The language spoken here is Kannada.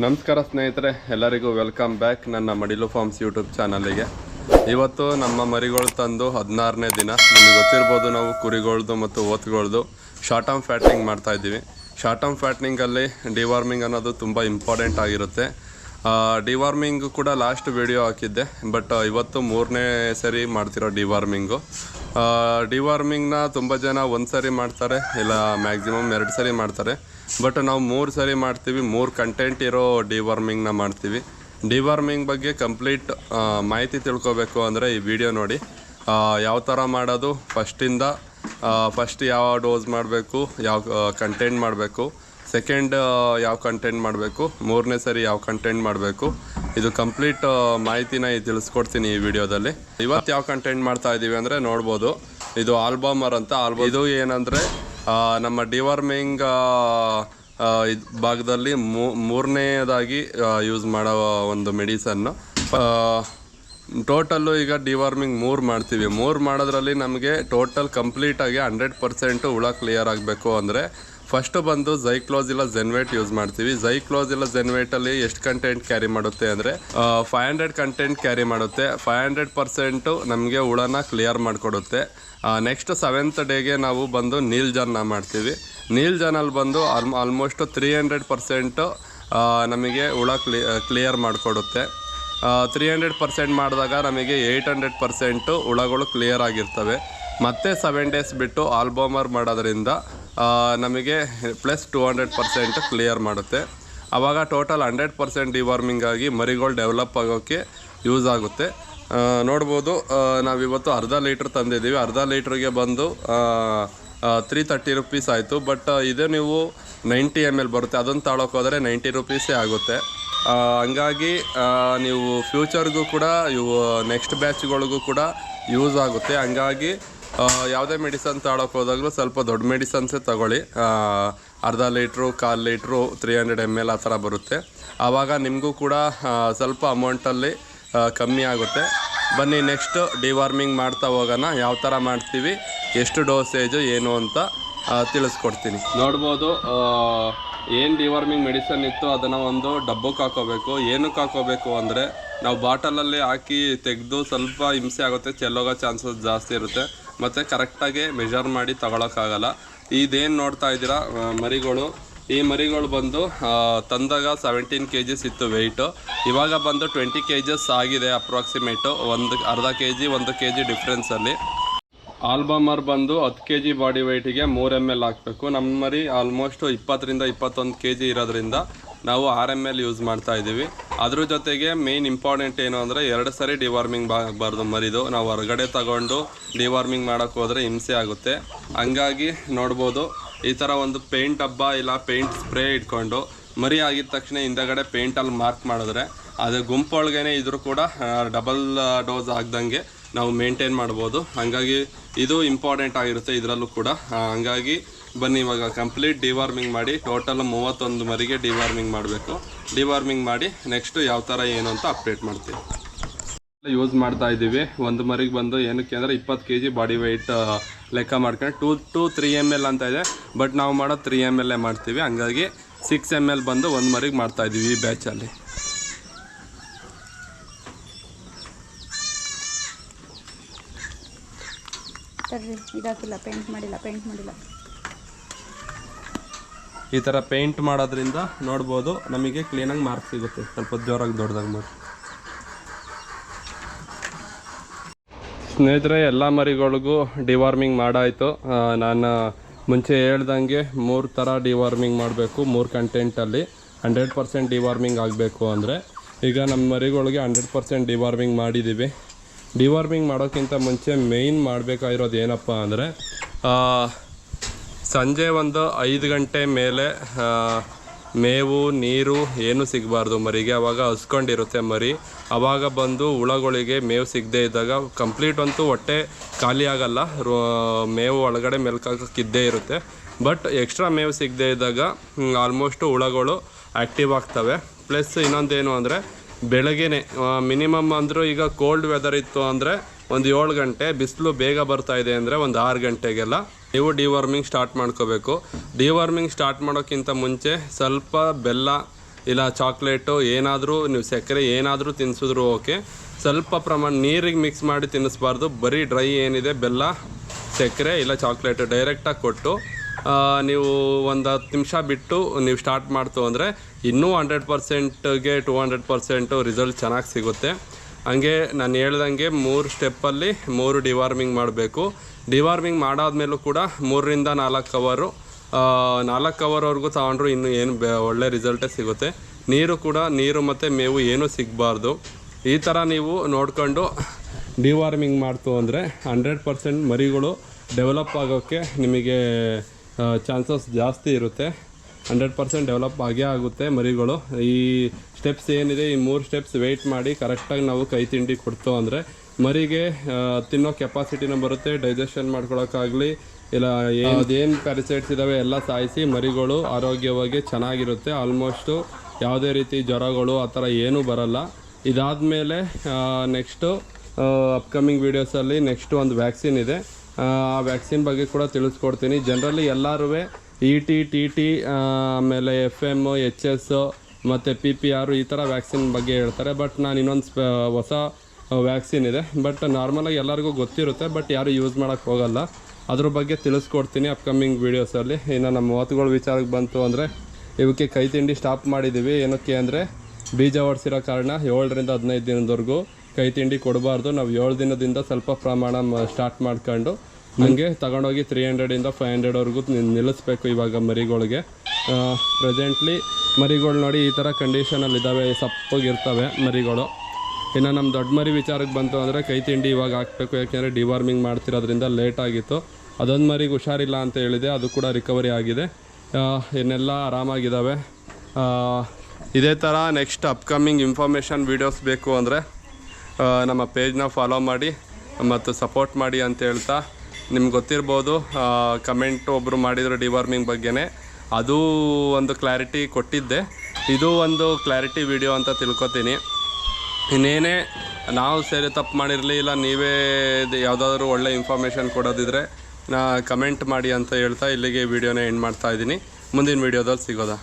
ನಮಸ್ಕಾರ ಸ್ನೇಹಿತರೆ, ಎಲ್ಲರಿಗೂ ವೆಲ್ಕಮ್ ಬ್ಯಾಕ್ ನನ್ನ ಮಡಿಲು ಫಾರ್ಮ್ಸ್ ಯೂಟ್ಯೂಬ್ ಚಾನಲಿಗೆ. ಇವತ್ತು ನಮ್ಮ ಮರಿಗಳು ತಂದು 16ನೇ ದಿನ. ನಿಮಗೆ ಗೊತ್ತಿರ್ಬೋದು, ನಾವು ಕುರಿಗಳ್ದು ಮತ್ತು ಓತ್ಗಳ್ದು ಶಾರ್ಟ್ ಟರ್ಮ್ ಫ್ಯಾಟ್ನಿಂಗ್ ಮಾಡ್ತಾಯಿದ್ದೀವಿ. ಶಾರ್ಟ್ ಟರ್ಮ್ ಫ್ಯಾಟ್ನಿಂಗಲ್ಲಿ ಡಿವಾರ್ಮಿಂಗ್ ಅನ್ನೋದು ತುಂಬ ಇಂಪಾರ್ಟೆಂಟ್ ಆಗಿರುತ್ತೆ. ಡಿವಾರ್ಮಿಂಗು ಕೂಡ ಲಾಸ್ಟ್ ವಿಡಿಯೋ ಹಾಕಿದ್ದೆ, ಬಟ್ ಇವತ್ತು 3ನೇ ಸರಿ ಮಾಡ್ತಿರೋ ಡಿವಾರ್ಮಿಂಗು. ಡಿವಾರ್ಮಿಂಗ್ನ ತುಂಬ ಜನ ಒಂದು ಸರಿ ಮಾಡ್ತಾರೆ, ಇಲ್ಲ ಮ್ಯಾಕ್ಸಿಮಮ್ 2 ಸರಿ ಮಾಡ್ತಾರೆ. ಬಟ್ ನಾವು 3 ಸರಿ ಮಾಡ್ತೀವಿ. 3 ಕಂಟೆಂಟ್ ಇರೋ ಡಿವಾರ್ಮಿಂಗ್ನ ಮಾಡ್ತೀವಿ. ಡಿವಾರ್ಮಿಂಗ್ ಬಗ್ಗೆ ಕಂಪ್ಲೀಟ್ ಮಾಹಿತಿ ತಿಳ್ಕೊಬೇಕು ಅಂದರೆ ಈ ವಿಡಿಯೋ ನೋಡಿ. ಯಾವ ಥರ ಮಾಡೋದು, ಫಸ್ಟ್ ಯಾವ ಡೋಸ್ ಮಾಡಬೇಕು, ಯಾವ ಕಂಟೆಂಟ್ ಮಾಡಬೇಕು, ಸೆಕೆಂಡ್ ಯಾವ ಕಂಟೆಂಟ್ ಮಾಡಬೇಕು, 3ನೇ ಸರಿ ಯಾವ ಕಂಟೆಂಟ್ ಮಾಡಬೇಕು, ಇದು ಕಂಪ್ಲೀಟ್ ಮಾಹಿತಿನ ತಿಳಿಸ್ಕೊಡ್ತೀನಿ ಈ ವಿಡಿಯೋದಲ್ಲಿ. ಇವತ್ತು ಯಾವ ಕಂಟೆಂಟ್ ಮಾಡ್ತಾ ಇದ್ದೀವಿ ಅಂದರೆ ನೋಡ್ಬೋದು, ಇದು ಆಲ್ಬಮರ್ ಅಂತ. ಇದು ಏನಂದರೆ ನಮ್ಮ ಡಿವಾರ್ಮಿಂಗ್ ಭಾಗದಲ್ಲಿ 3ನೇದಾಗಿ ಯೂಸ್ ಮಾಡೋ ಒಂದು ಮೆಡಿಸನ್ನು. ಟೋಟಲ್ಲು ಈಗ ಡಿವಾರ್ಮಿಂಗ್ 3 ಮಾಡ್ತೀವಿ. 3 ಮಾಡೋದ್ರಲ್ಲಿ ನಮಗೆ ಟೋಟಲ್ ಕಂಪ್ಲೀಟಾಗಿ 100% ಹುಳ ಕ್ಲಿಯರ್ ಆಗಬೇಕು ಅಂದರೆ ಫಸ್ಟು ಬಂದು ಝೈಕ್ಲೋಸಿಲ್ಲಾ ಝೆನ್ವೇಟ್ ಯೂಸ್ ಮಾಡ್ತೀವಿ. ಝೈಕ್ಲೋಸಿಲ್ಲಾ ಝೆನ್ವೇಟಲ್ಲಿ ಎಷ್ಟು ಕಂಟೆಂಟ್ ಕ್ಯಾರಿ ಮಾಡುತ್ತೆ ಅಂದರೆ 500 ಕಂಟೆಂಟ್ ಕ್ಯಾರಿ ಮಾಡುತ್ತೆ. 500% ನಮಗೆ ಹುಳನ ಕ್ಲಿಯರ್ ಮಾಡಿಕೊಡುತ್ತೆ. ನೆಕ್ಸ್ಟ್ 7th ಡೇಗೆ ನಾವು ಬಂದು ನೀಲ್ಜನ್ನ ಮಾಡ್ತೀವಿ. ನೀಲ್ಜನಲ್ಲಿ ಬಂದು ಆಲ್ಮೋಸ್ಟ್ 300% ನಮಗೆ ಹುಳ ಕ್ಲಿಯರ್ ಮಾಡಿಕೊಡುತ್ತೆ. 300% ಮಾಡಿದಾಗ ನಮಗೆ 800% ಹುಳಗಳು ಕ್ಲಿಯರ್ ಆಗಿರ್ತವೆ. ಮತ್ತೆ 7 ಡೇಸ್ ಬಿಟ್ಟು ಆಲ್ಬಮರ್ ಮಾಡೋದ್ರಿಂದ ನಮಗೆ ಪ್ಲಸ್ 200% ಕ್ಲಿಯರ್ ಮಾಡುತ್ತೆ. ಆವಾಗ ಟೋಟಲ್ 100% ಡಿವಾರ್ಮಿಂಗ್ ಆಗಿ ಮರಿಗಳು ಡೆವಲಪ್ ಆಗೋಕ್ಕೆ ಯೂಸ್ ಆಗುತ್ತೆ. ನೋಡ್ಬೋದು, ನಾವಿವತ್ತು ಅರ್ಧ ಲೀಟ್ರ್ ತಂದಿದ್ದೀವಿ. ಅರ್ಧ ಲೀಟ್ರಿಗೆ ಬಂದು 330 ರೂಪೀಸ್ ಆಯಿತು. ಬಟ್ ಇದೇ ನೀವು 90 ml ಬರುತ್ತೆ, ಅದನ್ನು ತಾಳೋಕೆ ಹೋದರೆ 90 ರೂಪೀಸೇ ಆಗುತ್ತೆ. ಹಂಗಾಗಿ ನೀವು ಫ್ಯೂಚರ್ಗೂ ಕೂಡ ಇವು ನೆಕ್ಸ್ಟ್ ಬ್ಯಾಚ್ಗಳಿಗೂ ಕೂಡ ಯೂಸ್ ಆಗುತ್ತೆ. ಹಂಗಾಗಿ ಯಾವುದೇ ಮೆಡಿಸನ್ ತಾಳೋಕೆ ಹೋದಾಗಲೂ ಸ್ವಲ್ಪ ದೊಡ್ಡ ಮೆಡಿಸನ್ಸೇ ತಗೊಳ್ಳಿ. ಅರ್ಧ ಲೀಟ್ರು, 1/4 ಲೀಟ್ರು, 300 ml ಆ ಥರ ಬರುತ್ತೆ. ಆವಾಗ ನಿಮಗೂ ಕೂಡ ಸ್ವಲ್ಪ ಅಮೌಂಟಲ್ಲಿ ಕಮ್ಮಿ ಆಗುತ್ತೆ. ಬನ್ನಿ ನೆಕ್ಸ್ಟ್ ಡಿವಾರ್ಮಿಂಗ್ ಮಾಡ್ತಾ ಹೋಗೋಣ. ಯಾವ ಥರ ಮಾಡ್ತೀವಿ, ಎಷ್ಟು ಡೋಸೇಜು ಏನು ಅಂತ ತಿಳಿಸ್ಕೊಡ್ತೀನಿ. ನೋಡ್ಬೋದು, ಏನು ಡಿವಾರ್ಮಿಂಗ್ ಮೆಡಿಸನ್ ಇತ್ತು ಅದನ್ನು ಒಂದು ಡಬ್ಬಕ್ಕೆ ಹಾಕೋಬೇಕು. ಏನಕ್ಕೆ ಹಾಕೋಬೇಕು ಅಂದರೆ ನಾವು ಬಾಟಲಲ್ಲಿ ಹಾಕಿ ತೆಗೆದು ಸ್ವಲ್ಪ ಹಿಂಸೆ ಆಗುತ್ತೆ, ಚೆಲ್ಲೋಗೋ ಚಾನ್ಸಸ್ ಜಾಸ್ತಿ ಇರುತ್ತೆ. ಮತ್ತು ಕರೆಕ್ಟಾಗಿ ಮೆಜರ್ ಮಾಡಿ ತಗೊಳಕ್ಕಾಗಲ್ಲ. ಇದೇನು ನೋಡ್ತಾ ಇದ್ದೀರಾ ಮರಿಗಳು, ಈ ಮರಿಗಳು ಬಂದು ತಂದಾಗ 17 kgs ಇತ್ತು ವೆಯ್ಟು. ಇವಾಗ ಬಂದು 20 kgs ಆಗಿದೆ ಅಪ್ರಾಕ್ಸಿಮೇಟು. ಅರ್ಧ kg 1 kg ಡಿಫ್ರೆನ್ಸಲ್ಲಿ. ಆಲ್ಬಮರ್ ಬಂದು 10 kg ಬಾಡಿ ವೆಯ್ಟಿಗೆ 3 ml ಹಾಕಬೇಕು. ನಮ್ಮ ಮರಿ ಆಲ್ಮೋಸ್ಟ್ 20ರಿಂದ 21 kg ಇರೋದ್ರಿಂದ ನಾವು 6 ml ಯೂಸ್ ಮಾಡ್ತಾ ಇದ್ದೀವಿ. ಅದ್ರ ಜೊತೆಗೆ ಮೇಯ್ನ್ ಇಂಪಾರ್ಟೆಂಟ್ ಏನು ಅಂದರೆ 2 ಸರಿ ಡಿವಾರ್ಮಿಂಗ್ ಆಗಬಾರ್ದು ಮರಿದು. ನಾವು ಹೊರಗಡೆ ತಗೊಂಡು ಡಿವಾರ್ಮಿಂಗ್ ಮಾಡೋಕ್ಕೆ ಹೋದರೆ ಹಿಂಸೆ ಆಗುತ್ತೆ. ಹಂಗಾಗಿ ನೋಡ್ಬೋದು, ಈ ಥರ ಒಂದು ಪೇಂಟ್ ಡಬ್ಬ ಇಲ್ಲ ಪೇಂಟ್ ಸ್ಪ್ರೇ ಇಟ್ಕೊಂಡು ಮರಿ ಆಗಿದ ತಕ್ಷಣ ಹಿಂದಗಡೆ ಪೇಂಟಲ್ಲಿ ಮಾರ್ಕ್ ಮಾಡಿದ್ರೆ ಅದು ಗುಂಪೊಳಗೇ ಇದ್ರೂ ಕೂಡ ಡಬಲ್ ಡೋಸ್ ಆಗ್ದಂಗೆ ನಾವು ಮೇಂಟೈನ್ ಮಾಡ್ಬೋದು. ಹಾಗಾಗಿ ಇದು ಇಂಪಾರ್ಟೆಂಟ್ ಆಗಿರುತ್ತೆ ಇದರಲ್ಲೂ ಕೂಡ. ಹಂಗಾಗಿ ಬನ್ನಿ ಇವಾಗ ಕಂಪ್ಲೀಟ್ ಡಿವಾರ್ಮಿಂಗ್ ಮಾಡಿ, ಟೋಟಲ್ 31 ಮರಿಗೆ ಡಿವಾರ್ಮಿಂಗ್ ಮಾಡಬೇಕು. ಡಿವಾರ್ಮಿಂಗ್ ಮಾಡಿ ನೆಕ್ಸ್ಟು ಯಾವ ಥರ ಏನು ಅಂತ ಅಪ್ಡೇಟ್ ಮಾಡ್ತೀವಿ. ಯೂಸ್ ಮಾಡ್ತಾ ಇದ್ದೀವಿ. ಒಂದು ಮರಿಗೆ ಬಂದು ಏನಕ್ಕೆ ಅಂದರೆ 20 kg ಬಾಡಿ ವೆಯ್ಟ್ ಲೆಕ್ಕ ಮಾಡ್ಕೊಂಡು 2 to 3 ml ಅಂತ ಇದೆ. ಬಟ್ ನಾವು ಮಾಡೋದು 3 ml ಮಾಡ್ತೀವಿ. ಹಂಗಾಗಿ 6 ml ಬಂದು ಒಂದು ಮರಿಗೆ ಮಾಡ್ತಾ ಇದ್ದೀವಿ ಈ ಬ್ಯಾಚಲ್ಲಿ. ಈ ಥರ ಪೇಂಟ್ ಮಾಡೋದ್ರಿಂದ ನೋಡ್ಬೋದು ನಮಗೆ ಕ್ಲೀನಾಗಿ ಮಾರ್ಕ್ ಸಿಗುತ್ತೆ. ಸ್ವಲ್ಪ ಜೋರಾಗಿ ದೊಡ್ಡದಾಗಿ ಮಾಡಿ. ಸ್ನೇಹಿತರೆ, ಎಲ್ಲ ಮರಿಗಳಿಗೂ ಡಿವಾರ್ಮಿಂಗ್ ಮಾಡಾಯಿತು. ನಾನು ಮುಂಚೆ ಹೇಳ್ದಂಗೆ 3 ಥರ ಡಿವಾರ್ಮಿಂಗ್ ಮಾಡಬೇಕು. 3 ಕಂಟೆಂಟಲ್ಲಿ 100% ಡಿವಾರ್ಮಿಂಗ್ ಆಗಬೇಕು ಅಂದರೆ ಈಗ ನಮ್ಮ ಮರಿಗಳಿಗೆ 100% ಡಿವಾರ್ಮಿಂಗ್ ಮಾಡಿದ್ದೀವಿ. ಡಿವಾರ್ಮಿಂಗ್ ಮಾಡೋಕ್ಕಿಂತ ಮುಂಚೆ ಮೇಯ್ನ್ ಮಾಡಬೇಕಾಗಿರೋದು ಏನಪ್ಪ ಅಂದರೆ ಸಂಜೆ ಒಂದು 5 ಗಂಟೆ ಮೇಲೆ ಮೇವು ನೀರು ಏನೂ ಸಿಗಬಾರ್ದು ಮರಿಗೆ. ಆವಾಗ ಹಸ್ಕೊಂಡಿರುತ್ತೆ ಮರಿ. ಆವಾಗ ಬಂದು ಹುಳಗಳಿಗೆ ಮೇವು ಸಿಗದೇ ಇದ್ದಾಗ ಕಂಪ್ಲೀಟ್ ಅಂತೂ ಹೊಟ್ಟೆ ಖಾಲಿ ಆಗಲ್ಲ, ಮೇವು ಒಳಗಡೆ ಮೆಲ್ಕಾಕಿದ್ದೇ ಇರುತ್ತೆ. ಬಟ್ ಎಕ್ಸ್ಟ್ರಾ ಮೇವು ಸಿಗದೇ ಇದ್ದಾಗ ಆಲ್ಮೋಸ್ಟು ಹುಳಗಳು ಆ್ಯಕ್ಟಿವ್ ಆಗ್ತವೆ. ಪ್ಲಸ್ ಇನ್ನೊಂದೇನು ಅಂದರೆ ಬೆಳಗ್ಗೆನೇ ಮಿನಿಮಮ್ ಅಂದರೂ ಈಗ ಕೋಲ್ಡ್ ವೆದರ್ ಇತ್ತು ಅಂದರೆ ಒಂದು 7 ಗಂಟೆ, ಬಿಸಿಲು ಬೇಗ ಬರ್ತಾ ಇದೆ ಅಂದರೆ ಒಂದು 6 ಗಂಟೆಗೆಲ್ಲ ನೀವು ಡಿವಾರ್ಮಿಂಗ್ ಸ್ಟಾರ್ಟ್ ಮಾಡ್ಕೋಬೇಕು. ಡಿವಾರ್ಮಿಂಗ್ ಸ್ಟಾರ್ಟ್ ಮಾಡೋಕ್ಕಿಂತ ಮುಂಚೆ ಸ್ವಲ್ಪ ಬೆಲ್ಲ ಇಲ್ಲ ಚಾಕ್ಲೇಟು ಏನಾದರೂ ನೀವು ಸಕ್ಕರೆ ಏನಾದರೂ ತಿನ್ಸಿದ್ರು ಓಕೆ. ಸ್ವಲ್ಪ ಪ್ರಮಾಣ ನೀರಿಗೆ ಮಿಕ್ಸ್ ಮಾಡಿ ತಿನ್ನಿಸ್ಬಾರ್ದು. ಬರೀ ಡ್ರೈ ಏನಿದೆ ಬೆಲ್ಲ, ಸಕ್ಕರೆ ಇಲ್ಲ ಚಾಕ್ಲೇಟು ಡೈರೆಕ್ಟಾಗಿ ಕೊಟ್ಟು ನೀವು ಒಂದು 10 ನಿಮಿಷ ಬಿಟ್ಟು ನೀವು ಸ್ಟಾರ್ಟ್ ಮಾಡ್ತು ಅಂದರೆ ಇನ್ನೂ 100%ಗೆ 200% ರಿಸಲ್ಟ್ ಚೆನ್ನಾಗಿ ಸಿಗುತ್ತೆ. ಹಂಗೆ ನಾನು ಹೇಳ್ದಂಗೆ 3 ಸ್ಟೆಪ್ಪಲ್ಲಿ 3 ಡಿವಾರ್ಮಿಂಗ್ ಮಾಡಬೇಕು. ಡಿವಾರ್ಮಿಂಗ್ ಮಾಡಾದ್ಮೇಲೂ ಕೂಡ 3 ರಿಂದ 4 ಅವರು 4 ಅವರ್ವರೆಗೂ ತಗೊಂಡ್ರು ಇನ್ನೂ ಏನು ಒಳ್ಳೆ ರಿಸಲ್ಟೇ ಸಿಗುತ್ತೆ. ನೀರು ಮತ್ತು ಮೇವು ಏನೂ ಸಿಗಬಾರ್ದು. ಈ ಥರ ನೀವು ನೋಡ್ಕೊಂಡು ಡಿವಾರ್ಮಿಂಗ್ ಮಾಡ್ತು ಅಂದರೆ 100% ಮರಿಗಳು ಡೆವಲಪ್ ಆಗೋಕ್ಕೆ ನಿಮಗೆ ಚಾನ್ಸಸ್ ಜಾಸ್ತಿ ಇರುತ್ತೆ. 100% ಡೆವಲಪ್ ಆಗೇ ಆಗುತ್ತೆ ಮರಿಗಳು. ಈ ಸ್ಟೆಪ್ಸ್ ಏನಿದೆ ಈ 3 ಸ್ಟೆಪ್ಸ್ ವೆಯ್ಟ್ ಮಾಡಿ ಕರೆಕ್ಟಾಗಿ ನಾವು ಕೈ ತಿಂಡಿ ಕೊಡ್ತು ಅಂದರೆ ಮರಿಗೆ ತಿನ್ನೋ ಕೆಪಾಸಿಟಿನ ಬರುತ್ತೆ. ಡೈಜೆಷನ್ ಮಾಡ್ಕೊಳಕ್ಕಾಗಲಿ ಇಲ್ಲ ಅದೇನು ಪ್ಯಾರಸೈಟ್ಸ್ ಇದ್ದಾವೆ ಎಲ್ಲ ಸಾಯಿಸಿ ಮರಿಗಳು ಆರೋಗ್ಯವಾಗಿ ಚೆನ್ನಾಗಿರುತ್ತೆ. ಆಲ್ಮೋಸ್ಟು ಯಾವುದೇ ರೀತಿ ಜ್ವರಗಳು ಆ ಥರ ಏನೂ ಬರಲ್ಲ. ಇದಾದಮೇಲೆ ನೆಕ್ಸ್ಟು ಅಪ್ಕಮಿಂಗ್ ವೀಡಿಯೋಸಲ್ಲಿ ನೆಕ್ಸ್ಟು ಒಂದು ವ್ಯಾಕ್ಸಿನ್ ಇದೆ. ಆ ವ್ಯಾಕ್ಸಿನ್ ಬಗ್ಗೆ ಕೂಡ ತಿಳಿಸ್ಕೊಡ್ತೀನಿ. ಜನರಲಿ ಎಲ್ಲರೂ ET, TT ಆಮೇಲೆ FM, HS ಮತ್ತು PPR ಈ ಥರ ವ್ಯಾಕ್ಸಿನ್ ಬಗ್ಗೆ ಹೇಳ್ತಾರೆ. ಬಟ್ ನಾನು ಇನ್ನೊಂದು ಹೊಸ ವ್ಯಾಕ್ಸಿನ್ ಇದೆ. ಬಟ್ ನಾರ್ಮಲಾಗಿ ಎಲ್ಲರಿಗೂ ಗೊತ್ತಿರುತ್ತೆ, ಬಟ್ ಯಾರು ಯೂಸ್ ಮಾಡೋಕ್ಕೆ ಹೋಗಲ್ಲ. ಅದ್ರ ಬಗ್ಗೆ ತಿಳಿಸ್ಕೊಡ್ತೀನಿ ಅಪ್ಕಮಿಂಗ್ ವೀಡಿಯೋಸಲ್ಲಿ. ಇನ್ನು ನಮ್ಮ ಮಾತುಗಳ ವಿಚಾರಕ್ಕೆ ಬಂತು ಅಂದರೆ ಇವಕ್ಕೆ ಕೈ ತಿಂಡಿ ಸ್ಟಾಪ್ ಮಾಡಿದ್ದೀವಿ. ಏನಕ್ಕೆ ಅಂದರೆ ಬೀಜ ಹೊಡ್ಸಿರೋ ಕಾರಣ 7 ರಿಂದ 15 ದಿನದವರೆಗೂ ಕೈ ತಿಂಡಿ ಕೊಡಬಾರ್ದು. ನಾವು 7 ದಿನದಿಂದ ಸ್ವಲ್ಪ ಪ್ರಮಾಣ ಸ್ಟಾರ್ಟ್ ಮಾಡ್ಕೊಂಡು ಹಂಗೆ ತಗೊಂಡೋಗಿ 300 ರಿಂದ 500ವರೆಗೂ ನಿಲ್ಲಿಸ್ಬೇಕು ಇವಾಗ ಮರಿಗಳಿಗೆ. ಪ್ರೆಸೆಂಟ್ಲಿ ಮರಿಗಳು ನೋಡಿ ಈ ಥರ ಕಂಡೀಷನಲ್ಲಿದ್ದಾವೆ, ಸಪ್ಪಗಿರ್ತವೆ ಮರಿಗಳು. ಇನ್ನು ನಮ್ಮ ದೊಡ್ಡ ಮರಿ ವಿಚಾರಕ್ಕೆ ಬಂತು ಅಂದರೆ ಕೈ ತಿಂಡಿ ಇವಾಗ ಹಾಕಬೇಕು. ಯಾಕೆಂದರೆ ಡಿವಾರ್ಮಿಂಗ್ ಮಾಡ್ತಿರೋದ್ರಿಂದ ಲೇಟ್ ಆಗಿತ್ತು. ಅದೊಂದು ಮರಿಗೆ ಹುಷಾರಿಲ್ಲ ಅಂತ ಹೇಳಿದೆ, ಅದು ಕೂಡ ರಿಕವರಿ ಆಗಿದೆ. ಇನ್ನೆಲ್ಲ ಆರಾಮಾಗಿದ್ದಾವೆ. ಇದೇ ಥರ ನೆಕ್ಸ್ಟ್ ಅಪ್ಕಮಿಂಗ್ ಇನ್ಫಾರ್ಮೇಷನ್ ವೀಡಿಯೋಸ್ ಬೇಕು ಅಂದರೆ ನಮ್ಮ ಪೇಜ್ನ ಫಾಲೋ ಮಾಡಿ ಮತ್ತು ಸಪೋರ್ಟ್ ಮಾಡಿ ಅಂತ ಹೇಳ್ತಾ, ನಿಮ್ಗೆ ಗೊತ್ತಿರ್ಬೋದು ಕಮೆಂಟ್ ಒಬ್ಬರು ಮಾಡಿದರು ಡಿವಾರ್ಮಿಂಗ್ ಬಗ್ಗೆನೇ, ಅದು ಒಂದು ಕ್ಲಾರಿಟಿ ಕೊಟ್ಟಿದ್ದೆ. ಇದು ಒಂದು ಕ್ಲಾರಿಟಿ ವಿಡಿಯೋ ಅಂತ ತಿಳ್ಕೊತೀನಿ. ಇನ್ನೇನೇ ನಾವು ತಪ್ಪು ಮಾಡಿರಲಿ ಇಲ್ಲ ನೀವೇ ಯಾವುದಾದ್ರೂ ಒಳ್ಳೆ ಇನ್ಫಾರ್ಮೇಷನ್ ಕೊಡೋದಿದ್ರೆ ಕಮೆಂಟ್ ಮಾಡಿ ಅಂತ ಹೇಳ್ತಾ ಇಲ್ಲಿಗೆ ವಿಡಿಯೋನ ಎಂಡ್ ಮಾಡ್ತಾಯಿದ್ದೀನಿ. ಮುಂದಿನ ವೀಡಿಯೋದಲ್ಲಿ ಸಿಗೋದಾ.